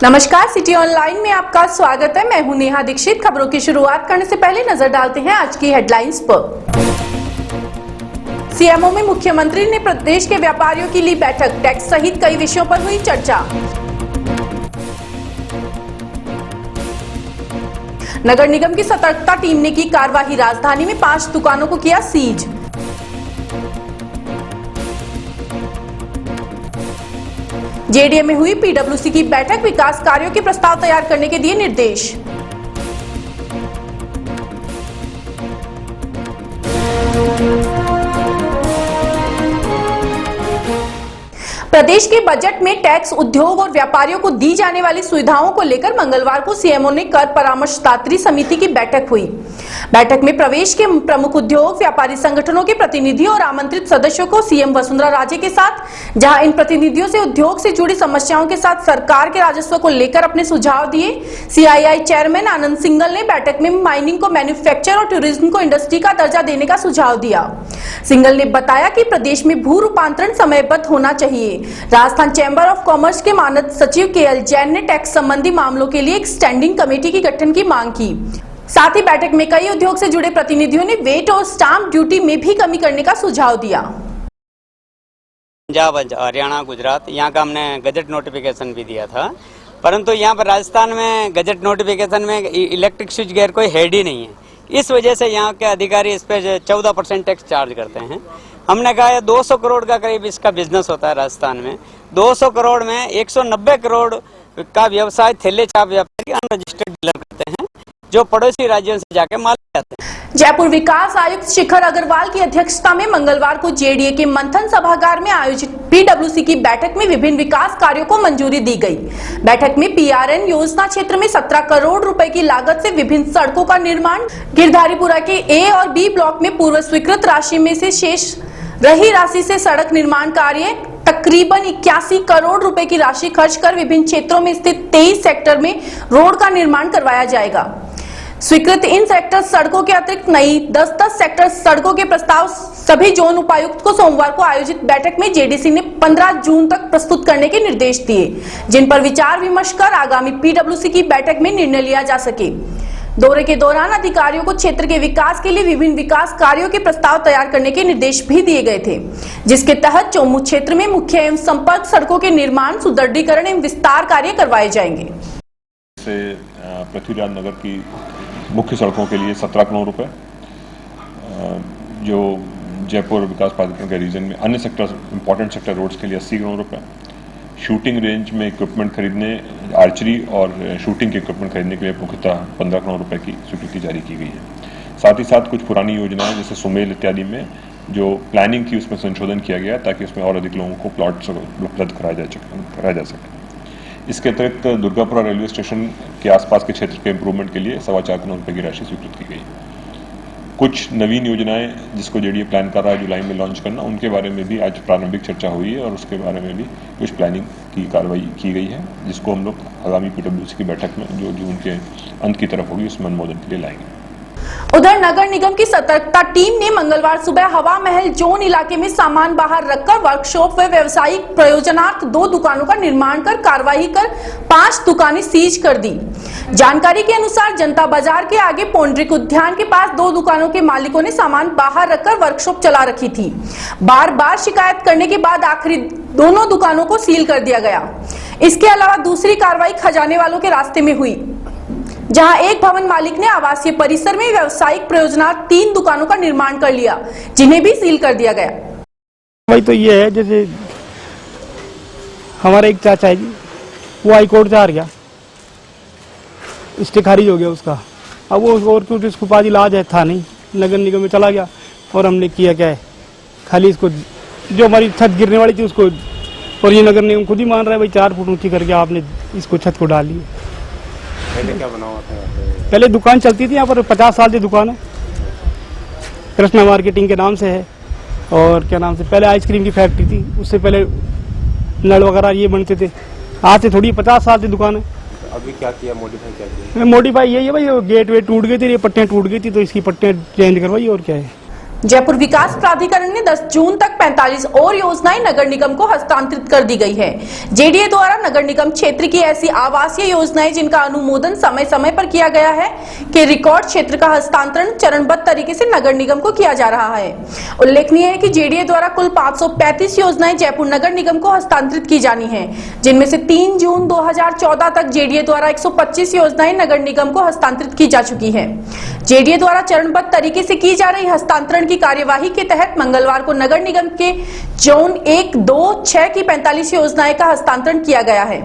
नमस्कार, city online में आपका स्वागत है। मैं हूं नेहा दीक्षित। खबरों की शुरुआत करने से पहले नजर डालते हैं आज की हेडलाइंस पर। सीएमओ में मुख्यमंत्री ने प्रदेश के व्यापारियों की ली बैठक, टैक्स सहित कई विषयों पर हुई चर्चा। नगर निगम की सतर्कता टीम ने की कार्रवाई, राजधानी में 5 दुकानों को किया सीज। जेडीए में हुई पीडब्ल्यूसी की बैठक, विकास कार्यों के प्रस्ताव तैयार करने के दिए निर्देश। प्रदेश के बजट में टैक्स उद्योग और व्यापारियों को दी जाने वाली सुविधाओं को लेकर मंगलवार को सीएमओ ने कर परामर्शदात्री समिति की बैठक हुई। बैठक में प्रदेश के प्रमुख उद्योग व्यापारी संगठनों के प्रतिनिधियों और आमंत्रित सदस्यों को सीएम वसुंधरा राजे के साथ, जहां इन प्रतिनिधियों से उद्योग से जुड़ी समस्याओं के साथ सरकार के राजस्व को लेकर अपने सुझाव दिए। सीआईआई चेयरमैन आनंद सिंघल ने बैठक में माइनिंग को मैन्युफैक्चर और टूरिज्म को इंडस्ट्री का दर्जा देने का सुझाव दिया। सिंघल ने बताया कि प्रदेश में भू रूपांतरण समयबद्ध होना चाहिए। राजस्थान चैंबर ऑफ कॉमर्स के मानद सचिव केएल जैन ने टैक्स संबंधी मामलों के लिए एक स्टैंडिंग कमेटी की गठन की मांग की। साथ ही बैठक में कई उद्योग से जुड़े प्रतिनिधियों ने वेट और स्टाम्प ड्यूटी में भी कमी करने का सुझाव दिया। पंजाब, हरियाणा, गुजरात, यहाँ का हमने गजट नोटिफिकेशन भी दिया था, परंतु यहाँ पर राजस्थान में गजट नोटिफिकेशन में इलेक्ट्रिक स्विच गियर कोई हेड ही नहीं है। इस वजह से यहाँ के अधिकारी इस पे 14% टैक्स चार्ज करते हैं। हमने कहा है 200 करोड़ का करीब इसका बिजनेस होता है राजस्थान में। 200 करोड़ में 190 करोड़ का व्यवसाय थैले छाप व्यापारी अनरजिस्टर्ड डीलर करते हैं, जो पड़ोसी राज्यों से जाके माल लाते हैं। जयपुर विकास आयुक्त शिखर अग्रवाल की अध्यक्षता में मंगलवार को जेडीए के मंथन सभागार में आयोजित पीडब्ल्यूसी की बैठक में विभिन्न विकास कार्यों को मंजूरी दी गई। बैठक में पीआरएन योजना क्षेत्र में 17 करोड़ रुपए की लागत से विभिन्न सड़कों का निर्माण, गिरधारीपुरा के ए और बी ब्लॉक में पूर्व स्वीकृत राशि में से शेष रही राशि से सड़क निर्माण कार्य, तकरीबन 81 करोड़ रुपए की राशि खर्च कर विभिन्न क्षेत्रों में स्थित 23 सेक्टर में रोड का निर्माण करवाया जाएगा। स्वीकृत इन सेक्टर सड़कों के अतिरिक्त नई 10-10 सेक्टर सड़कों के प्रस्ताव सभी जोन उपायुक्त को सोमवार को आयोजित बैठक में जेडीसी ने 15 जून तक प्रस्तुत करने के निर्देश दिए, जिन पर विचार विमर्श कर आगामी पीडब्ल्यूसी की बैठक में निर्णय लिया जा सके। दौरे के दौरान अधिकारियों को क्षेत्र के विकास के लिए विभिन्न विकास कार्यों के प्रस्ताव तैयार करने के निर्देश भी दिए गए थे, जिसके तहत चौमू क्षेत्र में मुख्य एवं संपर्क सड़कों के निर्माण, सुदृढ़ीकरण एवं विस्तार कार्य करवाए जाएंगे। पृथ्वीराज नगर की मुख्य सड़कों के लिए 17 करोड़ रुपए, जो जयपुर विकास प्राधिकरण के रीजन में अन्य सेक्टर, इंपॉर्टेंट सेक्टर रोड्स के लिए 80 करोड़ रुपए, शूटिंग रेंज में इक्विपमेंट खरीदने, आर्चरी और शूटिंग के इक्विपमेंट खरीदने के लिए मुख्यतः 15 करोड़ रुपए की स्वीकृति जारी की गई है। साथ ही साथ कुछ पुरानी योजनाएं जैसे सुमेल इत्यादि में जो प्लानिंग थी उसमें संशोधन किया गया ताकि उसमें और अधिक लोगों को प्लॉट्स उपलब्ध कराया जा सके। इसके अतिरिक्त दुर्गापुरा रेलवे स्टेशन के आसपास के क्षेत्र के इम्प्रूवमेंट के लिए 4.25 करोड़ रुपए की राशि स्वीकृत की गई। कुछ नवीन योजनाएं जिसको जेडीए प्लान कर रहा है जुलाई में लॉन्च करना, उनके बारे में भी आज प्रारंभिक चर्चा हुई है और उसके बारे में भी कुछ प्लानिंग की कार्रवाई की गई है, जिसको हम लोग आगामी पीडब्ल्यूसी की बैठक में जो जून के अंत की तरफ होगी उसमें अनुमोदन के लिए लाएंगे। उधर नगर निगम की सतर्कता टीम ने मंगलवार सुबह हवा महल जोन इलाके में सामान बाहर रखकर वर्कशॉप व व्यावसायिक प्रयोजनार्थ 2 दुकानों का निर्माण कर कार्रवाई कर 5 दुकानें सीज कर दी। जानकारी के अनुसार जनता बाजार के आगे पौंड्रिक उद्यान के पास 2 दुकानों के मालिकों ने सामान बाहर रखकर वर्कशॉप चला रखी थी। बार बार शिकायत करने के बाद आखिरी दोनों दुकानों को सील कर दिया गया। इसके अलावा दूसरी कार्रवाई खजाने वालों के रास्ते में हुई, जहां एक भवन मालिक ने आवासीय परिसर में व्यावसायिक प्रयोजनार्थ 3 दुकानों का निर्माण कर लिया, जिन्हें भी सील कर दिया गया। वही तो ये है, जैसे हमारा एक चाचा है जी, वो हाईकोर्ट से हार गया, स्टे खारिज हो गया उसका। अब वो और कुछ इसको पास इलाज है था नहीं, नगर निगम में चला गया और हमने किया क्या है, खाली इसको जो हमारी छत गिरने वाली थी उसको, और ये नगर निगम खुद ही मान रहा है भाई 4 फुट ऊंची करके आपने इसको छत को डाल ली। पहले क्या बना हुआ था? पहले दुकान चलती थी यहाँ पर, 50 साल से दुकान है, कृष्णा मार्केटिंग के नाम से है। और क्या नाम से पहले आइसक्रीम की फैक्ट्री थी, उससे पहले नल वगैरह ये बनते थे। आज से थोड़ी 50 साल से दुकान है। तो अभी क्या किया, मॉडिफाई क्या किया? मॉडिफाई यही है भाई, गेट वे टूट गई थी, ये पट्टियाँ टूट गई थी तो इसकी पट्टियाँ चेंज करवाई और क्या है। जयपुर विकास प्राधिकरण ने 10 जून तक 45 और योजनाएं नगर निगम को हस्तांतरित कर दी गई है। जेडीए द्वारा नगर निगम क्षेत्र की ऐसी आवासीय योजनाएं जिनका अनुमोदन समय समय पर किया गया है कि रिकॉर्ड क्षेत्र का हस्तांतरण चरणबद्ध तरीके से नगर निगम को किया जा रहा है। उल्लेखनीय है कि जेडीए द्वारा कुल 535 योजनाएं जयपुर नगर निगम को हस्तांतरित की जानी है, जिनमें से 3 जून 2014 तक जेडीए द्वारा 125 योजनाएं नगर निगम को हस्तांतरित की जा चुकी है। जेडीए द्वारा चरणबद्ध तरीके से की जा रही हस्तांतरण की कार्यवाही के तहत मंगलवार को नगर निगम के जोन 1, 2, 6 की 45 योजनाएं का हस्तांतरण किया गया है,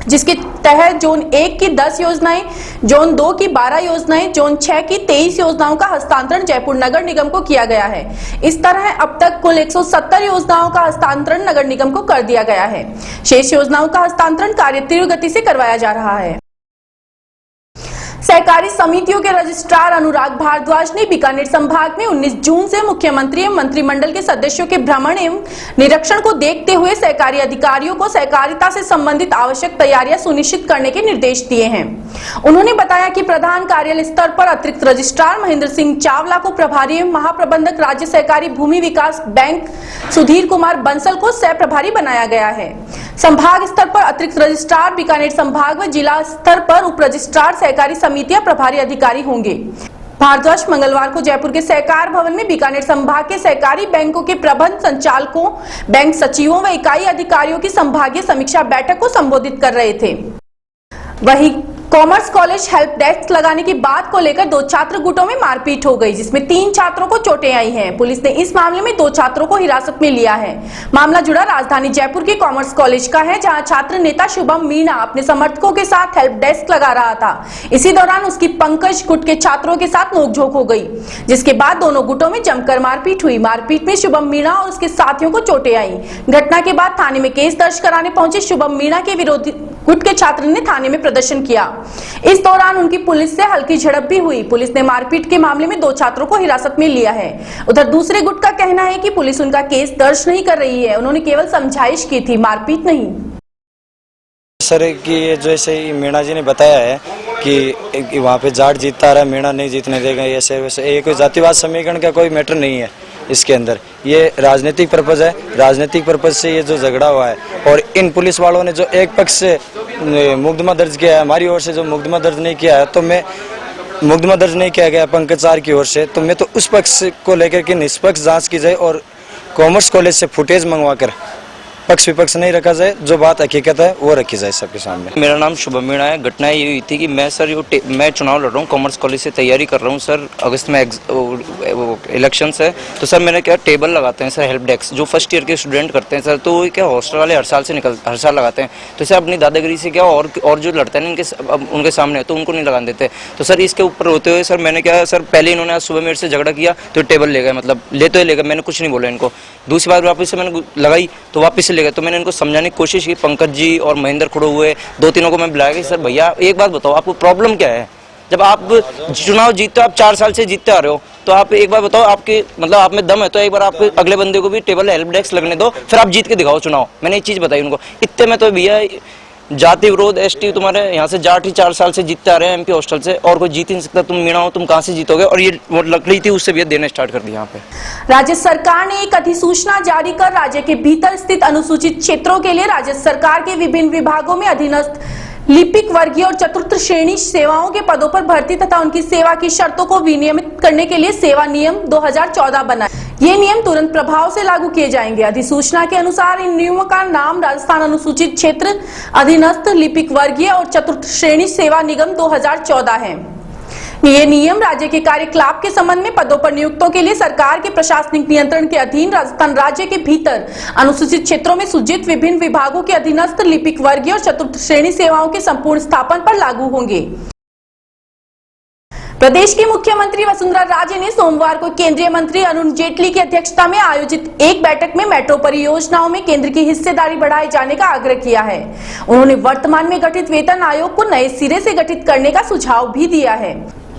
जिसके तहत जोन 1 की 10 योजनाएं, जोन 2 की 12 योजनाएं, जोन 6 की 23 योजनाओं का हस्तांतरण जयपुर नगर निगम को किया गया है। इस तरह अब तक कुल 170 योजनाओं का हस्तांतरण नगर निगम को कर दिया गया है। शेष योजनाओं का हस्तांतरण कार्य तीव्र गति से करवाया जा रहा है। सहकारी समितियों के रजिस्ट्रार अनुराग भारद्वाज ने बीकानेर संभाग में 19 जून से मुख्यमंत्री एवं मंत्रिमंडल के सदस्यों के भ्रमण एवं निरीक्षण को देखते हुए सहकारी अधिकारियों को सहकारिता से संबंधित आवश्यक तैयारियां सुनिश्चित करने के निर्देश दिए हैं। उन्होंने बताया कि प्रधान कार्यालय स्तर पर अतिरिक्त रजिस्ट्रार महेंद्र सिंह चावला को प्रभारी एवं महाप्रबंधक राज्य सहकारी भूमि विकास बैंक सुधीर कुमार बंसल को सह प्रभारी बनाया गया है। संभाग स्तर पर अतिरिक्त रजिस्ट्रार बीकानेर संभाग व जिला स्तर पर उप रजिस्ट्रार सहकारी समितियां प्रभारी अधिकारी होंगे। भारद्वाज मंगलवार को जयपुर के सहकार भवन में बीकानेर संभाग के सहकारी बैंकों के प्रबंध संचालकों, बैंक सचिवों व इकाई अधिकारियों की संभागीय समीक्षा बैठक को संबोधित कर रहे थे। वहीं कॉमर्स कॉलेज हेल्प डेस्क लगाने की बात को लेकर 2 छात्र गुटों में मारपीट हो गई, जिसमें 3 छात्रों को चोटें आई हैं। पुलिस ने इस मामले में 2 छात्रों को हिरासत में लिया है। मामला जुड़ा राजधानी जयपुर के कॉमर्स कॉलेज का है, जहां छात्र नेता शुभम मीणा अपने समर्थकों के साथ हेल्प डेस्क लगा रहा था। इसी दौरान उसकी पंकज गुट के छात्रों के साथ नोकझोंक हो गई, जिसके बाद दोनों गुटों में जमकर मारपीट हुई। मारपीट में शुभम मीणा और उसके साथियों को चोटें आई। घटना के बाद थाने में केस दर्ज कराने पहुंचे शुभम मीणा के विरोधी गुट के छात्र ने थाने में प्रदर्शन किया। इस दौरान उनकी पुलिस से हल्की झड़प भी हुई। पुलिस ने मारपीट के मामले में 2 छात्रों को हिरासत में लिया है। उधर दूसरे गुट का कहना है कि पुलिस उनका केस दर्ज नहीं कर रही है, उन्होंने केवल समझाइश की थी, मारपीट नहीं। सर कि जैसे मीणा जी ने बताया है कि वहाँ पे जाट जीतता रहा, मीणा नहीं जीतने देगा, ऐसे वैसे। ये कोई जातिवाद समीकरण का कोई मैटर नहीं है इसके अंदर, ये राजनीतिक पर्पज है। राजनीतिक पर्पज से ये जो झगड़ा हुआ है, और इन पुलिस वालों ने जो एक पक्ष से मुकदमा दर्ज किया है, हमारी ओर से जो मुकदमा दर्ज नहीं किया है, तो मैं मुकदमा दर्ज नहीं किया गया पंकज चार की ओर से, तो मैं तो उस पक्ष को लेकर के निष्पक्ष जांच की जाए और कॉमर्स कॉलेज से फुटेज मंगवाकर पक्ष विपक्ष नहीं रखा जाए, जो बात हकीकत है वो रखी जाए सबके सामने। मेरा नाम शुभम मीणा है। घटना ये हुई थी कि मैं सर मैं चुनाव लड़ रहा हूँ, कॉमर्स कॉलेज से तैयारी कर रहा हूँ सर। अगस्त में इलेक्शन है, तो सर मैंने क्या टेबल लगाते हैं सर हेल्प डेस्क, जो फर्स्ट ईयर के स्टूडेंट करते हैं सर, तो क्या हॉस्टल वाले हर साल लगाते हैं। तो सर अपनी दादागिरी से क्या और जो लड़ते हैं उनके सामने, तो उनको नहीं लगाने देते। तो सर इसके ऊपर होते हुए सर मैंने क्या सर पहले इन्होंने आज सुबह मेरे से झगड़ा किया, तो टेबल ले गए, मतलब लेते ले गए, मैंने कुछ नहीं बोला इनको। दूसरी बार वापस से मैंने लगाई तो वापस से ले गए, तो मैंने इनको समझाने की कोशिश की। पंकज जी और महेंद्र खड़े हुए, 2-3 को मैं बुलाया कि सर भैया एक बात बताओ, आपको प्रॉब्लम क्या है? जब आप चुनाव जीतते हो, आप 4 साल से जीतते आ रहे हो, तो आप एक बार बताओ आपके मतलब आप में दम है तो एक बार आप अगले बंदे को भी टेबल हेल्प डेस्क लगने दो, फिर आप जीत के दिखाओ चुनाव। मैंने एक चीज बताई उनको। इतने में तो भैया जाति विरोध एसटी, तुम्हारे यहाँ से जाट ही 4 साल से जीतते आ रहे हैं एमपी हॉस्टल से, और कोई जीत ही नहीं सकता। तुम मीणा हो, तुम कहाँ से जीतोगे? और ये वो लकड़ी थी, उससे भी देने स्टार्ट कर दिया। यहाँ पे राज्य सरकार ने एक अधिसूचना जारी कर राज्य के भीतर स्थित अनुसूचित क्षेत्रों के लिए राज्य सरकार के विभिन्न विभागों में अधीनस्थ लिपिक वर्गीय और चतुर्थ श्रेणी सेवाओं के पदों पर भर्ती तथा उनकी सेवा की शर्तों को विनियमित करने के लिए सेवा नियम 2014 बनाए। ये नियम तुरंत प्रभाव से लागू किए जाएंगे। अधिसूचना के अनुसार इन नियमों का नाम राजस्थान अनुसूचित क्षेत्र अधीनस्थ लिपिक वर्गीय और चतुर्थ श्रेणी सेवा निगम 2014 है। ये नियम राज्य के कार्यकलाप के संबंध में पदों पर नियुक्तों के लिए सरकार के प्रशासनिक नियंत्रण के अधीन राजस्थान राज्य के भीतर अनुसूचित क्षेत्रों में सूचित विभिन्न विभागों के अधीनस्थ लिपिक वर्गीय और चतुर्थ श्रेणी सेवाओं के संपूर्ण स्थापन पर लागू होंगे। प्रदेश की मुख्यमंत्री वसुंधरा राजे ने सोमवार को केंद्रीय मंत्री अरुण जेटली की अध्यक्षता में आयोजित एक बैठक में मेट्रो परियोजनाओं में केंद्र की हिस्सेदारी बढ़ाए जाने का आग्रह किया है। उन्होंने वर्तमान में गठित वेतन आयोग को नए सिरे से गठित करने का सुझाव भी दिया है।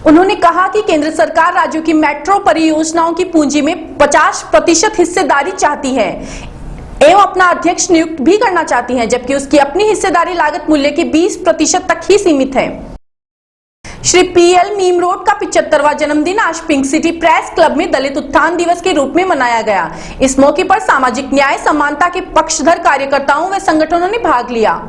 उन्होंने कहा कि केंद्र सरकार राज्यों की मेट्रो परियोजनाओं की पूंजी में 50% हिस्सेदारी चाहती है एवं अपना अध्यक्ष नियुक्त भी करना चाहती है, जबकि उसकी अपनी हिस्सेदारी लागत मूल्य के 20% तक ही सीमित है। श्री पीएल मीम रोड का 75वां जन्मदिन आज पिंक सिटी प्रेस क्लब में दलित उत्थान दिवस के रूप में मनाया गया। इस मौके पर सामाजिक न्याय समानता के पक्षधर कार्यकर्ताओं व संगठनों ने भाग लिया।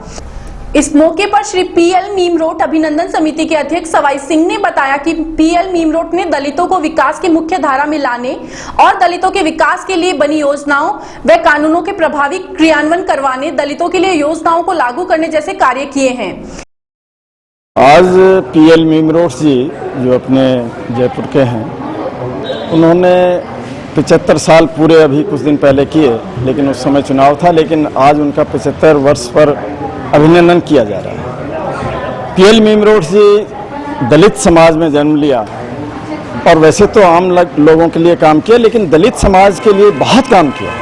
इस मौके पर श्री पीएल मीम रोड अभिनंदन समिति के अध्यक्ष सवाई सिंह ने बताया कि पीएल मीम रोड ने दलितों को विकास की मुख्य धारा में लाने और दलितों के विकास के लिए बनी योजनाओं व कानूनों के प्रभावी क्रियान्वयन करवाने, दलितों के लिए योजनाओं को लागू करने जैसे कार्य किए हैं। आज पीएल मीम रोड जी जो अपने जयपुर के हैं, उन्होंने 75 साल पूरे अभी कुछ दिन पहले किए, लेकिन उस समय चुनाव था, लेकिन आज उनका 75 वर्ष पर अभिनंदन किया जा रहा है। पीएल मीम रोड जी दलित समाज में जन्म लिया और वैसे तो आम लोगों के लिए काम किया, लेकिन दलित समाज के लिए बहुत काम किया।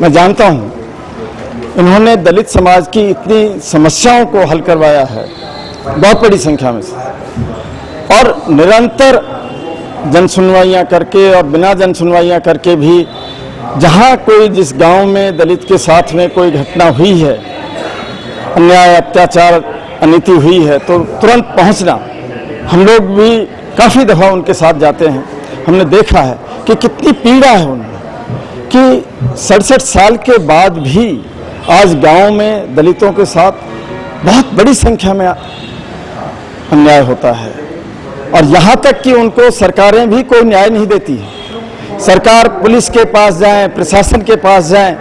मैं जानता हूँ इन्होंने दलित समाज की इतनी समस्याओं को हल करवाया है बहुत बड़ी संख्या में से, और निरंतर जन सुनवाइयाँ करके और बिना जन सुनवाइयाँ करके भी जहाँ कोई जिस गांव में दलित के साथ में कोई घटना हुई है, अन्याय अत्याचार अनीति हुई है, तो तुरंत पहुंचना। हम लोग भी काफ़ी दफ़ा उनके साथ जाते हैं, हमने देखा है कि कितनी पीड़ा है उनमें, कि 67 साल के बाद भी आज गांव में दलितों के साथ बहुत बड़ी संख्या में अन्याय होता है, और यहाँ तक कि उनको सरकारें भी कोई न्याय नहीं देती है। सरकार पुलिस के पास जाएं, प्रशासन के पास जाएं,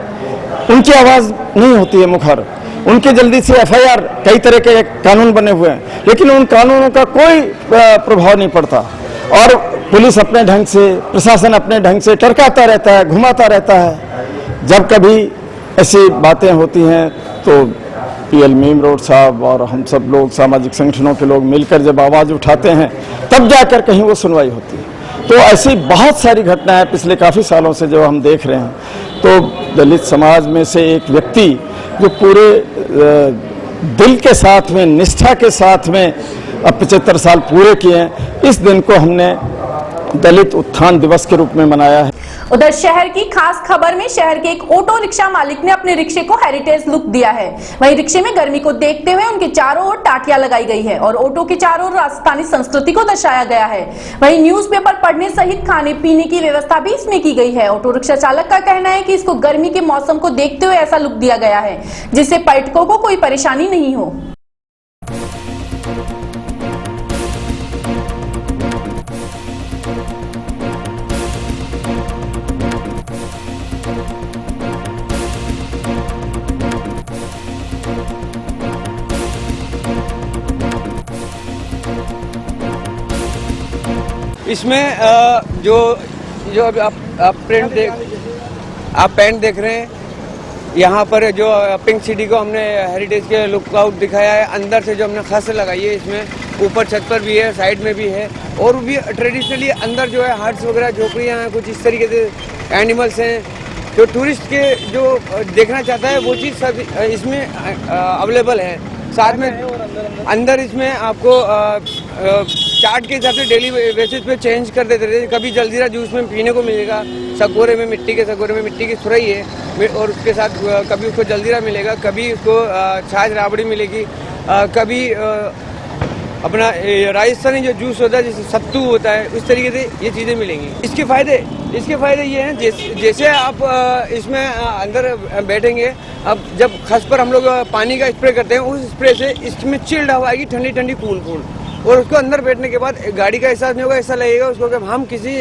उनकी आवाज़ नहीं होती है मुखर। उनके जल्दी से एफआईआर, कई तरह के कानून बने हुए हैं, लेकिन उन कानूनों का कोई प्रभाव नहीं पड़ता, और पुलिस अपने ढंग से, प्रशासन अपने ढंग से टरकाता रहता है, घुमाता रहता है। जब कभी ऐसी बातें होती हैं तो पीएल मीम रोड साहब और हम सब लोग सामाजिक संगठनों के लोग मिलकर जब आवाज़ उठाते हैं, तब जाकर कहीं वो सुनवाई होती है। तो ऐसी बहुत सारी घटनाएं पिछले काफ़ी सालों से जो हम देख रहे हैं, तो दलित समाज में से एक व्यक्ति जो पूरे दिल के साथ में, निष्ठा के साथ में अब 75 साल पूरे किए हैं, इस दिन को हमने दलित उत्थान दिवस के रूप में मनाया है। उधर शहर की खास खबर में शहर के एक ऑटो रिक्शा मालिक ने अपने रिक्शे को हेरिटेज लुक दिया है। वहीं रिक्शे में गर्मी को देखते हुए उनके चारों ओर टाटियां लगाई गई है और ऑटो के चारों ओर राजस्थानी संस्कृति को दर्शाया गया है। वहीं न्यूज़पेपर पढ़ने सहित खाने पीने की व्यवस्था भी इसमें की गई है। ऑटो रिक्शा चालक का कहना है कि इसको गर्मी के मौसम को देखते हुए ऐसा लुक दिया गया है जिससे पर्यटकों को कोई परेशानी नहीं हो। इसमें जो अभी आप पेंट देख रहे हैं, यहाँ पर जो पिंक सिटी को हमने हेरिटेज के लुकआउट दिखाया है। अंदर से जो हमने खस लगाई है, इसमें ऊपर छत पर भी है, साइड में भी है, और भी ट्रेडिशनली अंदर जो है हट्स वगैरह, झोपड़ियाँ हैं, कुछ इस तरीके से एनिमल्स हैं। जो टूरिस्ट के जो देखना चाहता है वो चीज़ सब इसमें अवेलेबल है। साथ में अंदर इसमें आपको चार्ट के हिसाब से डेली बेसिस पे चेंज कर देते थे। कभी जलजीरा जूस में पीने को मिलेगा, सकोरे में मिट्टी की सुरई है, और उसके साथ कभी उसको जलजीरा मिलेगा, कभी उसको छाछ राबड़ी मिलेगी, कभी अपना राजस्थानी जो जूस होता है जैसे सत्तू होता है, उस तरीके से ये चीज़ें मिलेंगी। इसके फायदे ये हैं, जैसे आप इसमें अंदर बैठेंगे, अब जब खस पर हम लोग पानी का स्प्रे करते हैं, उस स्प्रे से इसमें चिल्ड हवा आएगी, ठंडी ठंडी कूल, और उसको अंदर बैठने के बाद गाड़ी का एहसास नहीं होगा। ऐसा लगेगा उसको कि हम किसी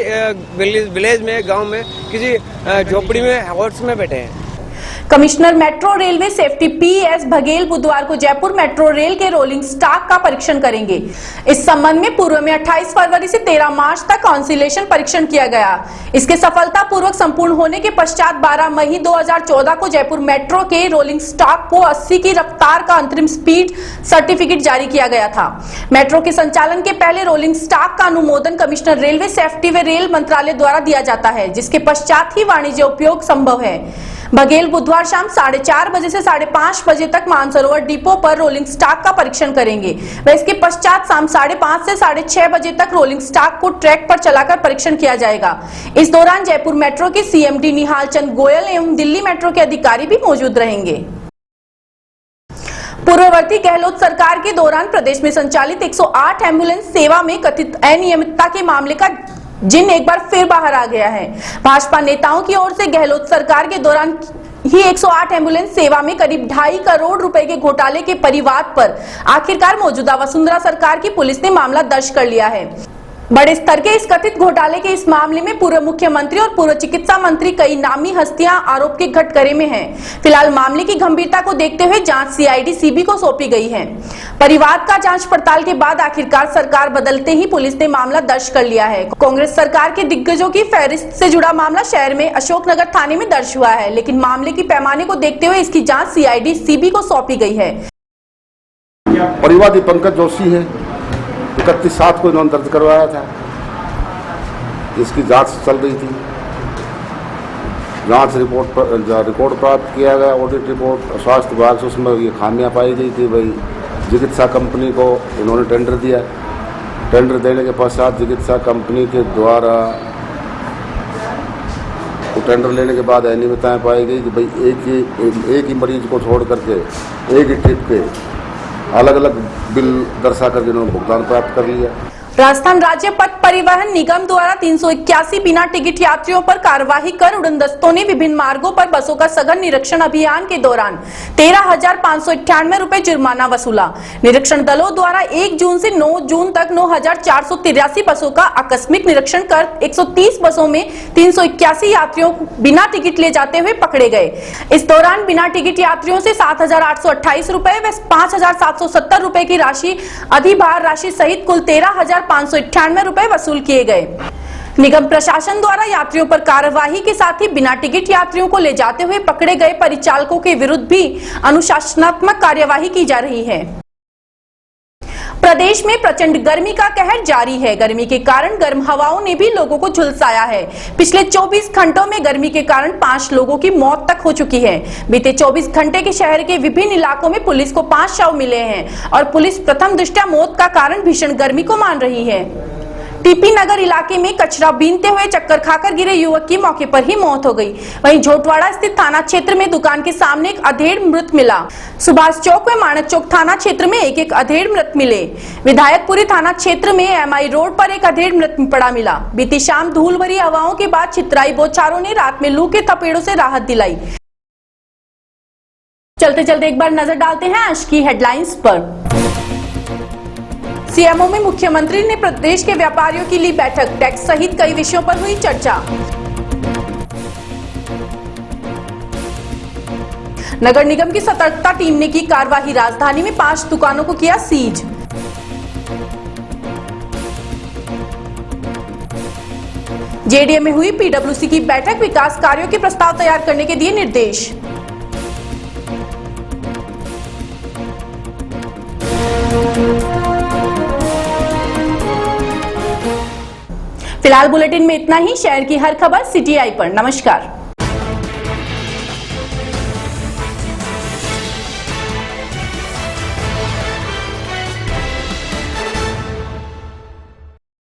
विलेज में, गाँव में, किसी झोपड़ी में, हाउस में बैठे हैं। Commissioner metro railway safety PS Baghel बुधवार को जयपुर मेट्रो रेल के रोलिंग स्टॉक का परीक्षण करेंगे। इस संबंध में पूर्व में 28 फरवरी से 13 मार्च तक काउंसिलेशन परीक्षण किया गया। इसके सफलतापूर्वक संपूर्ण होने के पश्चात 12 मई 2014 को जयपुर मेट्रो के रोलिंग स्टॉक को 80 की रफ्तार का अंतरिम स्पीड सर्टिफिकेट जारी किया गया था। मेट्रो के संचालन के पहले रोलिंग स्टॉक का अनुमोदन कमिश्नर रेलवे सेफ्टी व रेल मंत्रालय द्वारा दिया जाता है, जिसके पश्चात ही वाणिज्य उपयोग संभव है। बघेल बुधवार शाम 4:30 बजे से 5:30 बजे तक मानसरोवर डिपो पर रोलिंग स्टॉक का परीक्षण करेंगे। वह इसके पश्चात शाम 5:30 से 6:30 बजे तक रोलिंग स्टॉक को ट्रैक पर चलाकर परीक्षण किया जाएगा। इस दौरान जयपुर मेट्रो के सीएमडी निहाल चंद गोयल एवं दिल्ली मेट्रो के अधिकारी भी मौजूद रहेंगे। पूर्ववर्ती गहलोत सरकार के दौरान प्रदेश में संचालित 108 एम्बुलेंस सेवा में कथित अनियमितता के मामले का जिन एक बार फिर बाहर आ गया है। भाजपा नेताओं की ओर से गहलोत सरकार के दौरान ही 108 एम्बुलेंस सेवा में करीब 2.5 करोड़ रुपए के घोटाले के परिवाद पर आखिरकार मौजूदा वसुंधरा सरकार की पुलिस ने मामला दर्ज कर लिया है। बड़े स्तर के इस कथित घोटाले के इस मामले में पूर्व मुख्यमंत्री और पूर्व चिकित्सा मंत्री कई नामी हस्तियां आरोप के कटघरे में हैं। फिलहाल मामले की गंभीरता को देखते हुए जांच सीआईडी सीबी को सौंपी गई है। परिवाद का जांच पड़ताल के बाद आखिरकार सरकार बदलते ही पुलिस ने मामला दर्ज कर लिया है। कांग्रेस सरकार के दिग्गजों की फहरिस्त से जुड़ा मामला शहर में अशोकनगर थाने में दर्ज हुआ है, लेकिन मामले की पैमाने को देखते हुए इसकी जाँच सीआईडी सीबी को सौंपी गई है। परिवादी पंकज जोशी है, 31/7 को इन्होंने दर्ज करवाया था। इसकी जांच चल रही थी। जांच रिपोर्ट प्राप्त किया गया, ऑडिट रिपोर्ट स्वास्थ्य विभाग से, उसमें ये खामियां पाई गई थी। भाई चिकित्सा कंपनी को इन्होंने टेंडर दिया, टेंडर देने के पश्चात चिकित्सा कंपनी के द्वारा वो टेंडर लेने के बाद अनियमितताएं पाई गई कि भाई एक ही मरीज को छोड़ करके एक ही ट्रिप के अलग अलग बिल दर्शा करके इन्होंने भुगतान प्राप्त कर लिया। राजस्थान राज्य पथ परिवहन निगम द्वारा 381 बिना टिकट यात्रियों पर कार्यवाही कर उड़न दस्तों ने विभिन्न मार्गों पर बसों का सघन निरीक्षण अभियान के दौरान 13,598 रुपए जुर्माना वसूला। निरीक्षण दलों द्वारा 1 जून से 9 जून तक 9,483 बसों का आकस्मिक निरीक्षण कर 130 बसों में 381 यात्रियों बिना टिकट ले जाते हुए पकड़े गए। इस दौरान बिना टिकट यात्रियों से 7,828 रुपए व 5,770 रुपए की राशि अधिभार राशि सहित कुल 13,598 रुपए वसूल किए गए। निगम प्रशासन द्वारा यात्रियों पर कार्यवाही के साथ ही बिना टिकट यात्रियों को ले जाते हुए पकड़े गए परिचालकों के विरुद्ध भी अनुशासनात्मक कार्यवाही की जा रही है। प्रदेश में प्रचंड गर्मी का कहर जारी है। गर्मी के कारण गर्म हवाओं ने भी लोगों को झुलसाया है। पिछले 24 घंटों में गर्मी के कारण 5 लोगों की मौत तक हो चुकी है। बीते 24 घंटे के शहर के विभिन्न इलाकों में पुलिस को 5 शव मिले हैं और पुलिस प्रथम दृष्टया मौत का कारण भीषण गर्मी को मान रही है। टीपी नगर इलाके में कचरा बीनते हुए चक्कर खाकर गिरे युवक की मौके पर ही मौत हो गई। वहीं झोटवाड़ा स्थित थाना क्षेत्र में दुकान के सामने एक अधेड़ मृत मिला। सुभाष चौक व माणक चौक थाना क्षेत्र में एक अधेड़ मृत मिले। विधायकपुरी थाना क्षेत्र में एमआई रोड पर एक अधेड़ मृत पड़ा मिला। बीती शाम धूल भरी हवाओं के बाद छितराई बौछारों ने रात में लू के थपेड़ों से राहत दिलाई। चलते चलते एक बार नजर डालते हैं आज की हेडलाइंस पर। सीएमओ में मुख्यमंत्री ने प्रदेश के व्यापारियों की ली बैठक, टैक्स सहित कई विषयों पर हुई चर्चा। नगर निगम की सतर्कता टीम ने की कार्रवाई, राजधानी में 5 दुकानों को किया सीज। जेडीए में हुई पीडब्ल्यूसी की बैठक, विकास कार्यों के प्रस्ताव तैयार करने के दिए निर्देश। फिलहाल बुलेटिन में इतना ही। शहर की हर खबर सिटी आई पर। नमस्कार।